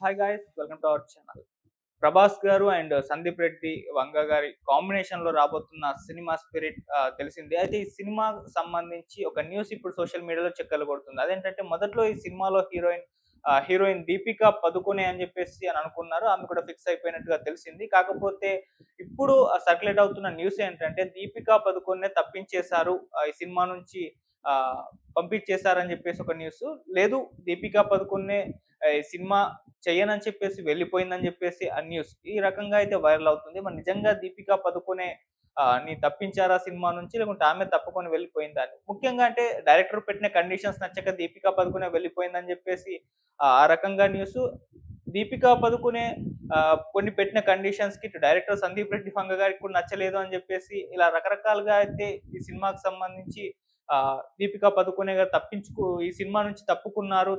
Hi guys, welcome to our channel. Prabhas గారు and Sandeep Reddy Vanga గారి combination లో రాబోతున్న సినిమా స్పిరిట్ తెలిసిందే. అయితే ఈ సినిమాకు సంబంధించి ఒక న్యూస్ ఇప్పుడు సోషల్ మీడియాలో చక్కర్లు కొడుతుంది. అదేంటంటే మొదట్లో ఈ సినిమాలో హీరోయిన్ దీపికా పదుకొనె అని చెప్పేసి అనుకున్నారు. ఆమె కూడా ఫిక్స్ అయిపోయినట్టుగా తెలిసింది. కాకపోతే ఇప్పుడు సర్క్యులేట్ అవుతున్న న్యూస్ ఏంటంటే దీపికా పదుకొనె తప్పించేశారు, ఈ సినిమా నుంచి పంపించేశారని చెప్పేసి ఒక న్యూస్. లేదు, దీపికా పదుకొనె ఈ సినిమా చెయ్యనని చెప్పేసి వెళ్ళిపోయిందని చెప్పేసి ఆ న్యూస్ ఈ రకంగా అయితే వైరల్ అవుతుంది. మరి నిజంగా దీపికా పదుకొనె ని తప్పించారా సినిమా నుంచి, లేకుంటే ఆమె తప్పుకొని వెళ్ళిపోయిందా అని. ముఖ్యంగా అంటే డైరెక్టర్ పెట్టిన కండిషన్స్ నచ్చక దీపికా పదుకొనె వెళ్ళిపోయిందని చెప్పేసి ఆ రకంగా న్యూస్. దీపికా పదుకొనె కొన్ని పెట్టిన కండిషన్స్‌కి ఇటు డైరెక్టర్ సందీప్ రెడ్డి ఫంగ గారికి కూడా నచ్చలేదు అని చెప్పేసి ఇలా రకరకాలుగా అయితే ఈ సినిమాకి సంబంధించి దీపికా పదుకొనె గారు ఈ సినిమా నుంచి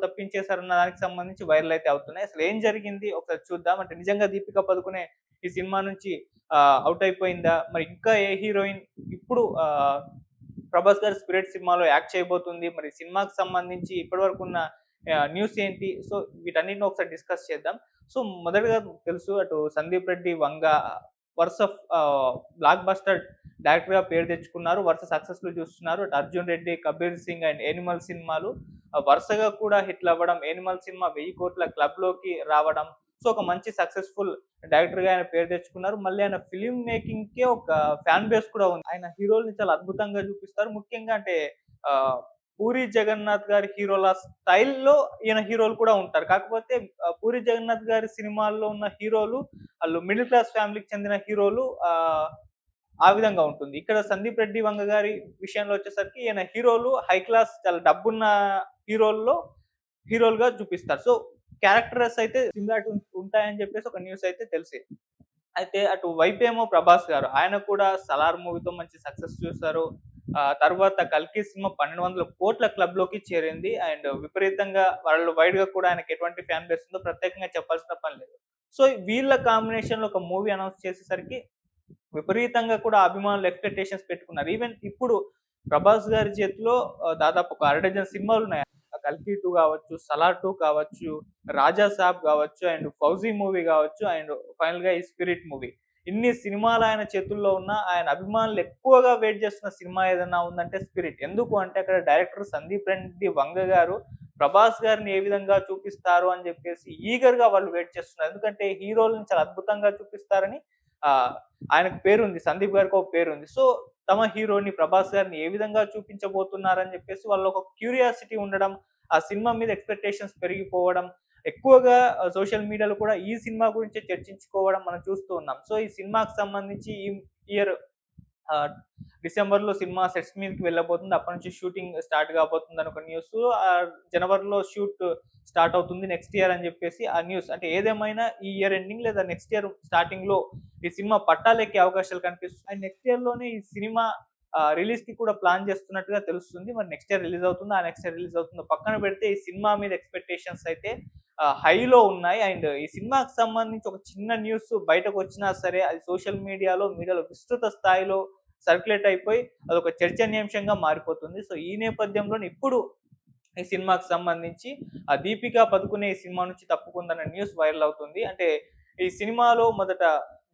తప్పించేశారన్న దానికి సంబంధించి వైరల్ అయితే అవుతున్నాయి. అసలు ఏం జరిగింది ఒకసారి చూద్దాం. అంటే నిజంగా దీపికా పదుకొనె ఈ సినిమా నుంచి ఔట్ అయిపోయిందా? మరి ఇంకా ఏ హీరోయిన్ ఇప్పుడు ప్రభాస్ గారి 'స్పిరిట్' సినిమాలో యాక్ట్ చేయబోతుంది? మరి సినిమాకి సంబంధించి ఇప్పటివరకు ఉన్న న్యూస్ ఏంటి? సో వీటన్నిటిని ఒకసారి డిస్కస్ చేద్దాం. సో మొదటగా తెలుసు, అటు సందీప్ రెడ్డి వంగ వరుస బ్లాక్ బస్టర్ డైరెక్టర్‌గా పేరు తెచ్చుకున్నారు. వరుస సక్సెస్‌లు చూస్తున్నారు. అటు 'అర్జున్ రెడ్డి', 'కబీర్ సింగ్' అండ్ 'యానిమల్' సినిమాలు వరుసగా కూడా హిట్లు అవ్వడం. 'యానిమల్' సినిమా 1000 కోట్ల క్లబ్‌లోకి రావడం. సో ఒక మంచి సక్సెస్‌ఫుల్ డైరెక్టర్‌గా ఆయన పేరు తెచ్చుకున్నారు. మళ్ళీ ఆయన ఫిల్మ్ మేకింగ్‌కే ఒక ఫ్యాన్ బేస్ కూడా ఉంది. ఆయన హీరోలని చాలా అద్భుతంగా చూపిస్తారు. ముఖ్యంగా అంటే ఆహ్, 'పూరి జగన్నాథ్' గారి హీరోల స్టైల్‌లో ఈయన హీరోలు కూడా ఉంటారు. కాకపోతే 'పూరి జగన్నాథ్' గారి సినిమాల్లో ఉన్న హీరోలు ఆళ్ళు మిడిల్ క్లాస్ ఫ్యామిలీకి చెందిన హీరోలు ఆ విధంగా ఉంటుంది. ఇక్కడ 'సందీప్ రెడ్డి వంగ' గారి విషయంలో వచ్చేసరికి ఈయన హీరోలు హై క్లాస్, చాలా డబ్బున్న హీరోల్లో హీరోలుగా చూపిస్తారు. సో క్యారెక్టర్స్ అయితే సిమిలారిటీ ఉంటాయని చెప్పేసి ఒక న్యూస్ అయితే తెలిసింది. అయితే అటు వైపేమో ప్రభాస్ గారు. ఆయన కూడా 'సలార్' మూవీతో మంచి సక్సెస్ చూసారు. తర్వాత 'కల్కి' సినిమా 1200 కోట్ల క్లబ్‌లోకి చేరింది. అండ్ విపరీతంగా వరల్డ్ వైడ్‌గా కూడా ఆయనకి ఎటువంటి ఫ్యాన్ బేస్ ఉందో ప్రత్యేకంగా చెప్పాల్సిన పని లేదు. సో వీళ్ళ కాంబినేషన్‌లో ఒక మూవీ అనౌన్స్ చేసేసరికి విపరీతంగా కూడా అభిమానులు ఎక్స్‌పెక్టేషన్స్ పెట్టుకున్నారు. ఈవెన్ ఇప్పుడు ప్రభాస్ గారి చేతిలో దాదాపు ఒక అర డజన్ సినిమాలున్నాయి. 'కల్కి 2' కావచ్చు, 'సలార్ 2' కావచ్చు, 'రాజా సాబ్' కావచ్చు, అండ్ 'ఫౌజీ' మూవీ కావచ్చు, అండ్ ఫైనల్‌గా ఈ 'స్పిరిట్' మూవీ. ఇన్ని సినిమాలు ఆయన చేతుల్లో ఉన్న ఆయన అభిమానులు ఎక్కువగా వెయిట్ చేస్తున్న సినిమా ఏదన్నా ఉందంటే 'స్పిరిట్'. ఎందుకు అంటే అక్కడ డైరెక్టర్ సందీప్ రెడ్డి వంగ గారు ప్రభాస్ గారిని ఏ విధంగా చూపిస్తారు అని చెప్పేసి ఈగర్‌గా వాళ్ళు వెయిట్ చేస్తున్నారు. ఎందుకంటే హీరోలని చాలా అద్భుతంగా చూపిస్తారని ఆహ్, ఆయనకు పేరుంది. సందీప్ గారికి ఒక పేరుంది. సో తమ హీరోని ప్రభాస్ గారిని ఏ విధంగా చూపించబోతున్నారని చెప్పేసి వాళ్ళలో ఒక క్యూరియాసిటీ ఉండడం, ఆ సినిమా మీద ఎక్స్‌పెక్టేషన్స్ పెరిగిపోవడం, ఎక్కువగా సోషల్ మీడియాలో కూడా ఈ సినిమా గురించే చర్చించుకోవడం మనం చూస్తూ ఉన్నాం. సో ఈ సినిమాకి సంబంధించి ఈ ఇయర్ ఆహ్, డిసెంబర్‌లో సినిమా సెట్స్ మీదకి వెళ్ళబోతుంది. అప్పటి నుంచి షూటింగ్ స్టార్ట్ కాబోతుందని ఒక న్యూసు. జనవరిలో షూట్ స్టార్ట్ అవుతుంది నెక్స్ట్ ఇయర్ అని చెప్పేసి ఆ న్యూస్. అంటే ఏదేమైనా ఈ ఇయర్ ఎండింగ్ లేదా నెక్స్ట్ ఇయర్ స్టార్టింగ్‌లో ఈ సినిమా పట్టాలెక్కే అవకాశాలు కనిపిస్తున్నాయి. అండ్ నెక్స్ట్ ఇయర్‌లోనే ఈ సినిమా రిలీజ్‌కి కూడా ప్లాన్ చేస్తున్నట్టుగా తెలుస్తుంది. మరి నెక్స్ట్ ఇయర్ రిలీజ్ అవుతుందా? ఆ నెక్స్ట్ ఇయర్ రిలీజ్ అవుతుందో పక్కన పెడితే ఈ సినిమా మీద ఎక్స్‌పెక్టేషన్స్ అయితే హైలో ఉన్నాయి. అండ్ ఈ సినిమాకి సంబంధించి ఒక చిన్న న్యూస్ బయటకొచ్చినా సరే అది సోషల్ మీడియాలో విస్తృత స్థాయిలో సర్క్యులేట్ అయిపోయి అదొక చర్చనీయాంశంగా మారిపోతుంది. సో ఈ నేపథ్యంలోనే ఇప్పుడు ఈ సినిమాకి సంబంధించి దీపికా పదుకొనె ఈ సినిమా నుంచి తప్పుకుందన్న న్యూస్ వైరల్ అవుతుంది. అంటే ఈ సినిమాలో మొదట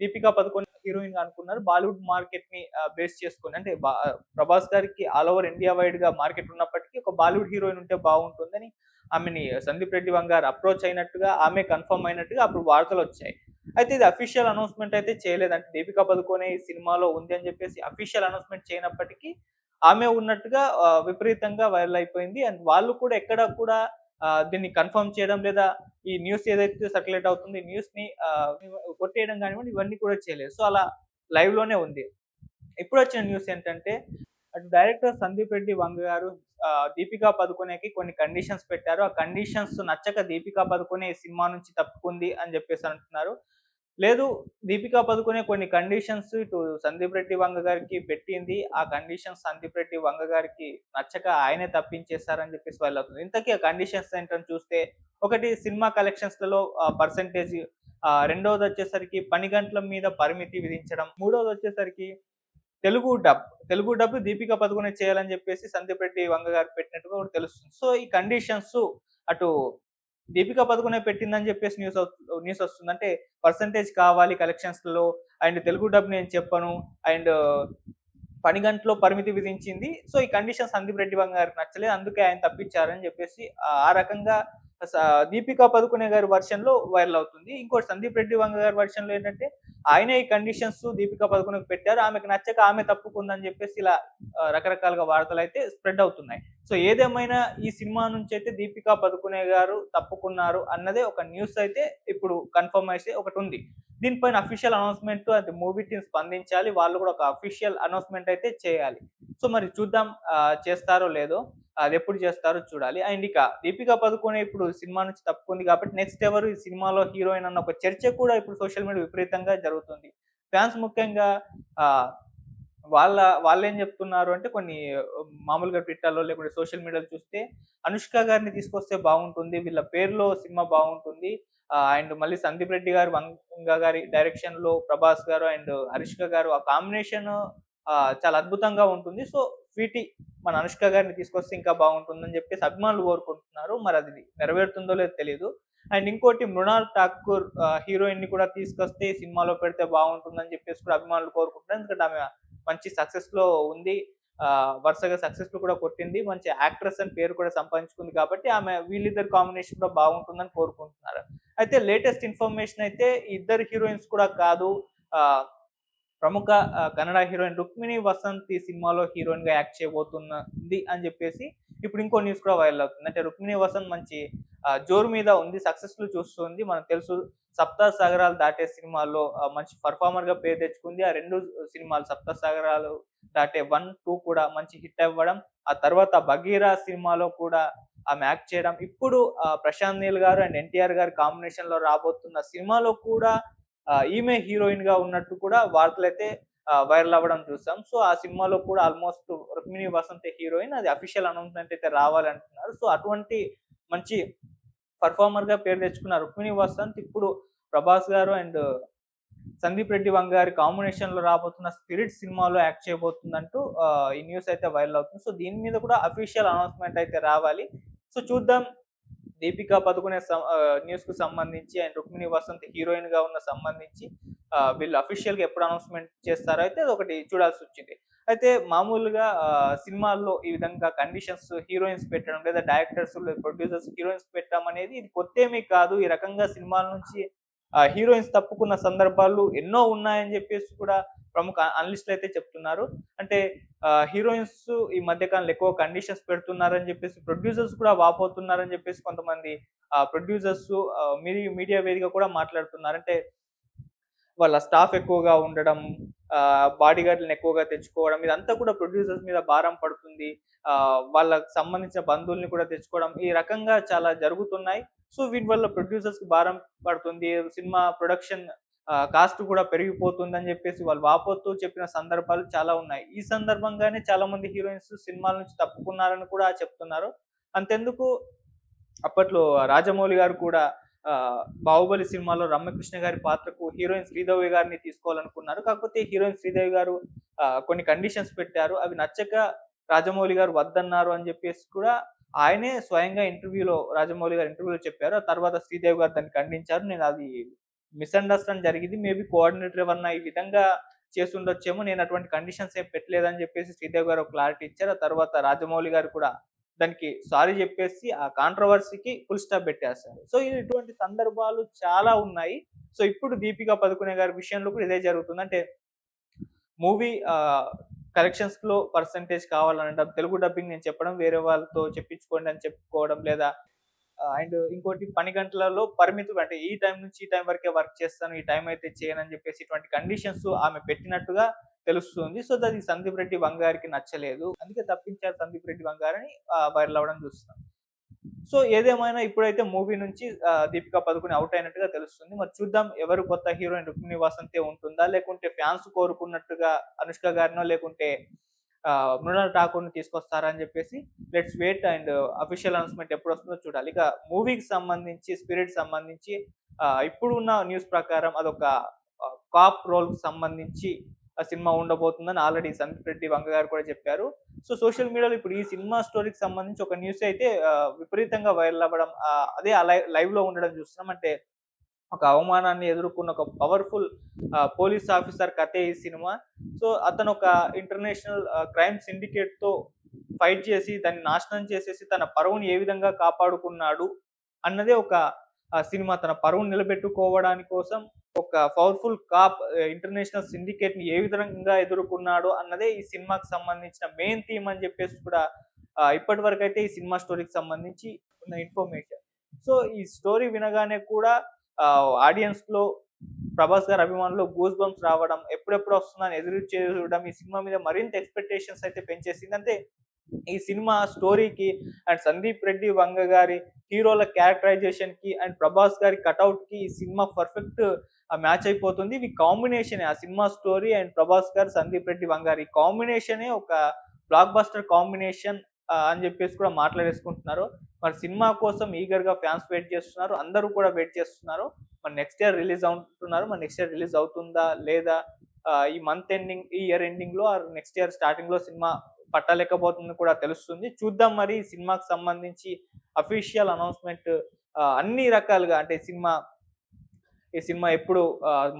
దీపికా పదుకొనె హీరోయిన్‌గా అనుకున్నారు. బాలీవుడ్ మార్కెట్‌ని బేస్ చేసుకొని, అంటే ప్రభాస్ గారికి ఆల్ ఓవర్ ఇండియా వైడ్‌గా మార్కెట్ ఉన్నప్పటికీ ఒక బాలీవుడ్ హీరోయిన్ ఉంటే బాగుంటుందని ఆమెని సందీప్ రెడ్డి వంగ గారు అప్రోచ్ అయినట్టుగా, ఆమె కన్ఫర్మ్ అయినట్టుగా అప్పుడు వార్తలొచ్చాయి. అయితే ఇది అఫీషియల్ అనౌన్స్‌మెంట్ అయితే చేయలేదు. అంటే దీపికా పదుకొనె ఈ సినిమాలో ఉంది అని చెప్పేసి అఫీషియల్ అనౌన్స్‌మెంట్ చేయనప్పటికీ ఆమె ఉన్నట్టుగా విపరీతంగా వైరల్ అయిపోయింది. అండ్ వాళ్ళు కూడా ఎక్కడ కూడా దీన్ని కన్ఫర్మ్ చేయడం, లేదా ఈ న్యూస్ ఏదైతే సర్క్యులేట్ అవుతుందో ఈ న్యూస్‌ని కొట్టేయడం గానివ్వండి, ఇవన్నీ కూడా చేయలేదు. సో అలా లైవ్‌లోనే ఉంది. ఇప్పుడొచ్చిన న్యూస్ ఏంటంటే అటు డైరెక్టర్ సందీప్ రెడ్డి వంగ గారు దీపికా పదుకొనెకి కొన్ని కండిషన్స్ పెట్టారు. ఆ కండిషన్స్ నచ్చక దీపికా పదుకొనె ఈ సినిమా నుంచి తప్పుకుంది అని జెప్పేసి అంటున్నారు. లేదు, దీపికా పదుకొనె కొన్ని కండిషన్స్ ఇటు సందీప్ రెడ్డి వంగ గారికి పెట్టింది. ఆ కండిషన్స్ సందీప్ రెడ్డి వంగ గారికి నచ్చక ఆయనే తప్పించేసారని జెప్పేసి వైరల్. ఇంతకీ ఆ కండిషన్స్ ఏంటని చూస్తే, ఒకటి సినిమా కలెక్షన్స్‌లలో పర్సెంటేజ్, రెండోదొచ్చేసరికి పని గంటల మీద పరిమితి విధించడం, మూడోదొచ్చేసరికి తెలుగు డబ్ దీపికా పదుకొనె చేయాలని జెప్పేసి సందీప్ రెడ్డి వంగ గారు పెట్టినట్టుగా కూడా తెలుస్తుంది. సో ఈ కండిషన్స్ అటు దీపిక పదుకొనే పెట్టిందని చెప్పేసి న్యూస్ వస్తుంది. అంటే పర్సెంటేజ్ కావాలి కలెక్షన్స్‌లో అండ్ తెలుగు డబ్ నేను చెప్పను అండ్ పని గంటలో పరిమితి విధించింది. సో, ఈ కండిషన్ సందీప్ రెడ్డి వంగ గారికి నచ్చలేదు. అందుకే ఆయన తప్పించారని చెప్పేసి ఆ రకంగా స 'దీపికా పదుకునే' గారి వెర్షన్‌లో వైరల్ అవుతుంది. ఇంకోటి 'సందీప్ రెడ్డి వంగ' గారి వెర్షన్‌లో ఏంటంటే ఆయనే ఈ కండిషన్స్ 'దీపికా పదుకునే'కి పెట్టారు. ఆమెకు నచ్చక ఆమె తప్పుకుందని చెప్పేసి ఇలా రకరకాలుగా వార్తలైతే స్ప్రెడ్ అవుతున్నాయి. సో, ఏదేమైనా ఈ సినిమా నుంచైతే 'దీపికా పదుకునే' గారు తప్పుకున్నారు అన్నదే ఒక న్యూస్ అయితే ఇప్పుడు కన్ఫర్మ్ అయితే ఒకటుంది. దీనిపైన అఫీషియల్ అనౌన్స్‌మెంట్ అది మూవీ టీమ్ స్పందించాలి. వాళ్ళు కూడా ఒక అఫీషియల్ అనౌన్స్‌మెంట్ అయితే చేయాలి. సో, మరి చూద్దాం చేస్తారో లేదో. అదెప్పుడు చేస్తారో చూడాలి. అండ్ ఇక 'దీపికా పదుకొనె' ఇప్పుడు సినిమా నుంచి తప్పుకుంది కాబట్టి నెక్స్ట్ ఎవరు ఈ సినిమాలో హీరోయిన్ అన్న ఒక చర్చ కూడా ఇప్పుడు సోషల్ మీడియా విపరీతంగా జరుగుతుంది. ఫ్యాన్స్ ముఖ్యంగా ఆహ్, వాళ్ళేం చెప్తున్నారు అంటే కొన్ని మామూలుగా ట్విట్టర్‌లో లేకుంటే సోషల్ మీడియాలో చూస్తే 'అనుష్క' గారిని తీసుకొస్తే బాగుంటుంది. వీళ్ళ పేరులో సినిమా బాగుంటుంది. అండ్ మళ్ళీ 'సందీప్ రెడ్డి' గారు 'వంగ' గారి డైరెక్షన్‌లో 'ప్రభాస్' గారు అండ్ 'హరిష్క' గారు ఆ కాంబినేషన్ చాలా అద్భుతంగా ఉంటుంది. సో, స్వీటీ మన 'అనుష్క' గారిని తీసుకొస్తే ఇంకా బాగుంటుందని చెప్పేసి అభిమానులు కోరుకుంటున్నారు. మరి అది నెరవేరుతుందో లేదో తెలీదు. అండ్ ఇంకోటి మృణాల్ ఠాకూర్ హీరోయిన్‌ని కూడా తీసుకొస్తే సినిమాలో పెడితే బాగుంటుందని చెప్పేసి కూడా అభిమానులు కోరుకుంటున్నారు. ఎందుకంటే ఆమె మంచి సక్సెస్‌లో ఉంది. వరుసగా సక్సెస్‌లు కూడా కొట్టింది. మంచి యాక్ట్రెస్ అని పేరు కూడా సంపాదించుకుంది కాబట్టి ఆమె వీళ్ళిద్దరి కాంబినేషన్ కూడా బాగుంటుందని కోరుకుంటున్నారు. అయితే లేటెస్ట్ ఇన్ఫర్మేషన్ అయితే ఇద్దరు హీరోయిన్స్ కూడా కాదు. ఆహ్, ప్రముఖ కన్నడ హీరోయిన్ 'రుక్మిణి వసంత్' ఈ సినిమాలో హీరోయిన్‌గా యాక్ట్ చేయబోతున్నది అని చెప్పేసి ఇప్పుడు ఇంకో న్యూస్ కూడా వైరల్ అవుతుంది. అంటే 'రుక్మిణి వసంత్' మంచి జోరు మీద ఉంది. సక్సెస్‌లు చూస్తుంది. మనకు తెలుసు 'సప్త సాగరాలు దాటే' సినిమాలో మంచి పెర్ఫార్మర్‌గా పేరు తెచ్చుకుంది. ఆ 2 సినిమాలు 'సప్త సాగరాలు దాటే 1, 2' కూడా మంచి హిట్ అవ్వడం. ఆ తర్వాత 'బగీరా' సినిమాలో కూడా ఆమె యాక్ట్ చేయడం. ఇప్పుడు 'ప్రశాంత్ నీల్' గారు అండ్ 'ఎన్టీఆర్' గారి కాంబినేషన్‌లో రాబోతున్న సినిమాలో కూడా ఈమె హీరోయిన్‌గా ఉన్నట్టు కూడా వార్తలైతే వైరల్ అవ్వడం చూసాం. సో, ఆ సినిమాలో కూడా ఆల్‌మోస్ట్ 'రుక్మిణి వసంతే' హీరోయిన్. అది అఫీషియల్ అనౌన్స్‌మెంట్ అయితే రావాలంటున్నారు. సో, అటువంటి మంచి పెర్ఫార్మర్‌గా పేరు తెచ్చుకున్న 'రుక్మిణి వసంత్' ఇప్పుడు 'ప్రభాస్' గారు అండ్ 'సందీప్ రెడ్డి వంగ' గారి కాంబినేషన్‌లో రాబోతున్న 'స్పిరిట్' సినిమాలో యాక్ట్ చేయబోతుందంటూ ఈ న్యూస్ అయితే వైరల్ అవుతుంది. సో, దీని మీద కూడా అఫీషియల్ అనౌన్స్‌మెంట్ అయితే రావాలి. సో, చూద్దాం 'దీపికా పదుకొనె' న్యూస్‌కు సంబంధించి అండ్ 'రుక్మిణి వసంత్' హీరోయిన్‌గా ఉన్న సంబంధించి వీళ్ళు అఫీషియల్‌గా ఎప్పుడు అనౌన్స్‌మెంట్ చేస్తారో అయితే అదొకటి చూడాల్సొచ్చింది. అయితే మామూలుగా సినిమాల్లో ఈ విధంగా కండిషన్స్ హీరోయిన్స్ పెట్టడం లేదా డైరెక్టర్స్ లేదా ప్రొడ్యూసర్స్ హీరోయిన్స్ పెట్టడం అనేది ఇది కొత్తేమీ కాదు. ఈ రకంగా సినిమాల నుంచి హీరోయిన్స్ తప్పుకున్న సందర్భాలు ఎన్నో ఉన్నాయని జెప్పేసి కూడా ప్రముఖ అనలిస్టులయితే చెప్తున్నారు. అంటే హీరోయిన్స్ ఈ మధ్య కాలంలో ఎక్కువ కండిషన్స్ పెడుతున్నారని జెప్పేసి ప్రొడ్యూసర్స్ కూడా వాపోతున్నారని జెప్పేసి కొంతమంది ప్రొడ్యూసర్స్ మీడియా వేదికగా కూడా మాట్లాడుతున్నారు. అంటే వాళ్ళ స్టాఫ్ ఎక్కువగా ఉండడం, బాడీగార్డ్‌లని ఎక్కువగా తెచ్చుకోవడం ఇదంతా కూడా ప్రొడ్యూసర్స్ మీద భారం పడుతుంది. వాళ్ళకి సంబంధించిన బంధువుల్ని కూడా తెచ్చుకోవడం ఈ రకంగా చాలా జరుగుతున్నాయి. సో, వీటి వల్ల ప్రొడ్యూసర్స్‌కి భారం పడుతుంది. సినిమా ప్రొడక్షన్ కాస్ట్ కూడా పెరిగిపోతుందని జెప్పేసి వాళ్ళు వాపోతూ చెప్పిన సందర్భాలు చాలా ఉన్నాయి. ఈ సందర్భంగానే చాలా మంది హీరోయిన్స్ సినిమాల నుంచి తప్పుకున్నారని కూడా చెప్తున్నారు. అంతెందుకు అప్పట్లో రాజమౌళి గారు కూడా 'బాహుబలి' సినిమాలో రమ్యకృష్ణ గారి పాత్రకు హీరోయిన్ శ్రీదేవి గారిని తీసుకోవాలనుకున్నారు. కాకపోతే హీరోయిన్ శ్రీదేవి గారు కొన్ని కండిషన్స్ పెట్టారు. అవి నచ్చక రాజమౌళి గారు వద్దన్నారు అని జెప్పేసి కూడా ఆయనే స్వయంగా రాజమౌళి గారు ఇంటర్వ్యూలో చెప్పారు. ఆ తర్వాత శ్రీదేవి గారు దాన్ని ఖండించారు. నేనది మిస్‌అండర్‌స్టాండ్ జరిగింది. మేబీ కోఆర్డినేటర్ ఏమన్నా ఈ విధంగా చేసుండొచ్చేమో. నేను అటువంటి కండిషన్స్ ఏం పెట్టలేదని జెప్పేసి శ్రీదేవి గారు ఒక క్లారిటీ ఇచ్చారు. ఆ తర్వాత రాజమౌళి గారు కూడా దానికి సారీ జెప్పేసి ఆ కాంట్రోవర్సీకి ఫుల్ స్టాప్ బెట్టేస్తారు. సో, ఇటువంటి సందర్భాలు చాలా ఉన్నాయి. సో, ఇప్పుడు 'దీపిక పదుకొనె' గారి విషయంలో కూడా ఇదే జరుగుతుంది. అంటే మూవీ కలెక్షన్స్‌లో పర్సెంటేజ్ కావాలనడం, తెలుగు డబ్బింగ్ నేను చెప్పడం, వేరే వాళ్ళతో చెప్పించుకోండి అని చెప్పుకోవడం లేదా అండ్ ఇంకోటి పని గంటలలో పరిమితులు అంటే ఈ టైం నుంచి ఈ టైం వరకే వర్క్ చేస్తాను. ఈ టైం అయితే చేయనని చెప్పేసి ఇటువంటి కండిషన్స్ ఆమె పెట్టినట్టుగా తెలుస్తుంది. సో, అది సందీప్ రెడ్డి వంగ గారికి నచ్చలేదు. అందుకే తప్పించారు సందీప్ రెడ్డి వంగ గారని వైరల్ అవ్వడం చూస్తున్నాం. సో, ఏదేమైనా ఇప్పుడైతే మూవీ నుంచి 'దీపికా పదుకొనె' ఔట్ అయినట్టుగా తెలుస్తుంది. మరి చూద్దాం ఎవరు కొత్త హీరోయిన్ 'రుక్మిణి వసంతే' ఉంటుందా? లేకుంటే ఫ్యాన్స్ కోరుకున్నట్టుగా 'అనుష్క' గారినో లేకుంటే మృణాల్ ఠాకూర్‌ని తీసుకొస్తారా అని చెప్పేసి let's wait and official announcement ఎప్పుడొస్తుందో చూడాలి. ఇక మూవీకి సంబంధించి 'స్పిరిట్' సంబంధించి ఇప్పుడున్న న్యూస్ ప్రకారం అదొక కాప్ రోల్‌కి సంబంధించి సినిమా ఉండబోతుందని ఆల్రెడీ సందీప్ రెడ్డి వంగ గారు కూడా చెప్పారు. సో, సోషల్ మీడియాలో ఇప్పుడు ఈ సినిమా స్టోరీకి సంబంధించి ఒక న్యూస్ అయితే విపరీతంగా వైరల్ అవ్వడం, అదే లైవ్‌లో ఉండడం చూస్తున్నాం. అంటే ఒక అవమానాన్ని ఎదుర్కొన్న ఒక పవర్‌ఫుల్ పోలీస్ ఆఫీసర్ కథే ఈ సినిమా. సో, అతను ఒక ఇంటర్నేషనల్ క్రైమ్ సిండికేట్‌తో ఫైట్ చేసి దాన్ని నాశనం చేసేసి తన పరువుని ఏ విధంగా కాపాడుకున్నాడు అన్నదే ఒక సినిమా. తన పరువును నిలబెట్టుకోవడాని కోసం ఒక పవర్‌ఫుల్ కాప్ ఇంటర్నేషనల్ సిండికేట్‌ని ఏ విధంగా ఎదుర్కొన్నాడు అన్నదే ఈ సినిమాకి సంబంధించిన మెయిన్ థీమ్ అని చెప్పేసి కూడా ఇప్పటివరకైతే ఈ సినిమా స్టోరీకి సంబంధించి ఉన్న ఇన్ఫర్మేషన్. సో, ఈ స్టోరీ వినగానే కూడా ఆడియన్స్‌లో ప్రభాస్ గారి అభిమానులు గూస్ బంప్స్ రావడం, ఎప్పుడెప్పుడు వస్తుందని ఎదురు చూడడం, ఈ సినిమా మీద మరింత ఎక్స్‌పెక్టేషన్స్ అయితే పెంచేసింది. అంటే ఈ సినిమా స్టోరీకి అండ్ సందీప్ రెడ్డి వంగ గారి హీరోల క్యారెక్టరైజేషన్‌కి అండ్ ప్రభాస్ గారి కటౌట్‌కి ఈ సినిమా పర్ఫెక్ట్ మ్యాచ్ అయిపోతుంది. ఇవి కాంబినేషనే ఆ సినిమా స్టోరీ అండ్ ప్రభాస్ గారు, సందీప్ రెడ్డి వంగ గారి కాంబినేషనే ఒక బ్లాక్ బస్టర్ కాంబినేషన్ అని చెప్పేసి కూడా మాట్లాడేసుకుంటున్నారు. మరి సినిమా కోసం ఈగర్‌గా ఫ్యాన్స్ వెయిట్ చేస్తున్నారు. అందరూ కూడా వెయిట్ చేస్తున్నారు. మరి నెక్స్ట్ ఇయర్ రిలీజ్ అంటున్నారు. మరి నెక్స్ట్ ఇయర్ రిలీజ్ అవుతుందా? లేదా ఈ మంత్ ఎండింగ్, ఈ ఇయర్ ఎండింగ్‌లో ఆర్ నెక్స్ట్ ఇయర్ స్టార్టింగ్‌లో సినిమా పట్టాలెక్కబోతుందని కూడా తెలుస్తుంది. చూద్దాం మరి ఈ సినిమాకి సంబంధించి అఫీషియల్ అనౌన్స్‌మెంట్ అన్ని రకాలుగా అంటే ఈ సినిమా ఎప్పుడు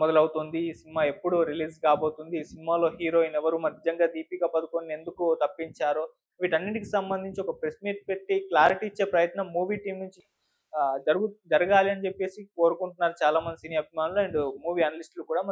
మొదలవుతుంది? ఈ సినిమా ఎప్పుడు రిలీజ్ కాబోతుంది? ఈ సినిమాలో హీరోయిన్ ఎవరు? మరి నిజంగా దీపిక పదుకొనెని ఎందుకు తప్పించారో, వీటన్నిటికి సంబంధించి ఒక ప్రెస్ మీట్ పెట్టి క్లారిటీ ఇచ్చే ప్రయత్నం మూవీ టీమ్ నుంచి జరగాలి అని చెప్పేసి కోరుకుంటున్నారు చాలా మంది సినీ అభిమానులు అండ్ మూవీ అనలిస్టులు కూడా.